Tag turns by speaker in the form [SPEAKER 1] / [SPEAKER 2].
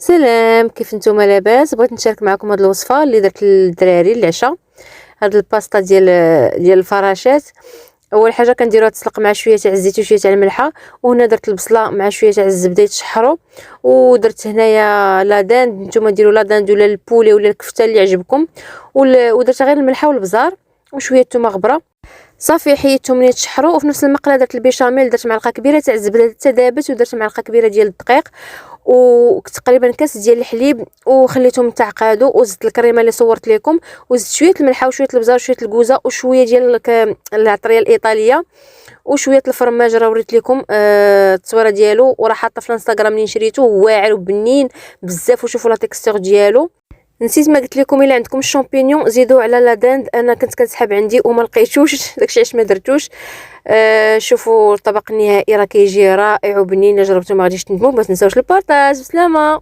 [SPEAKER 1] سلام، كيف نتوما؟ لاباس؟ بغيت نشارك معكم هاد الوصفه اللي درت للدراري العشاء. هاد الباستا ديال الفراشات. اول حاجه كنديروها تسلق مع شويه تاع الزيت وشويه تاع الملحه، وهنا درت البصله مع شويه تاع الزبده يتشحروا، ودرت هنايا لا داند. نتوما ديروا لا داند ولا البولي ولا الكفته اللي يعجبكم، ودرت غير الملحه والبزار وشويه الثومه غبره. صافي حيدتهم ملي تشحروا، وفي نفس المقله درت البيشاميل، درت معلقه كبيره تاع الزبده حتى دابت، ودرت معلقه كبيره ديال الدقيق وتقريبا كاس ديال الحليب، وخليتهم تعقادوا، وزدت الكريمه اللي صورت لكم، وزدت شويه الملحه وشويه البزار وشويه الكوزه وشويه ديال العطريه الايطاليه وشويه الفرماج. راه وريت لكم التصويره ديالو، وراه حاطه في الانستغرام منين شريته، واعر وبنين بزاف. وشوفوا لا تيكستور ديالو. نسيت ما قلت لكم، الا عندكم الشامبينيون زيدوا على لا داند، انا كنت كنسحب عندي وما لقيتوش داكشي علاش ما درتوش. شوفوا الطبق النهائي راه كيجي رائع وبنين. الا جربتوا ما غاديش تندموا. ما تنساوش البارطاج. بسلامه.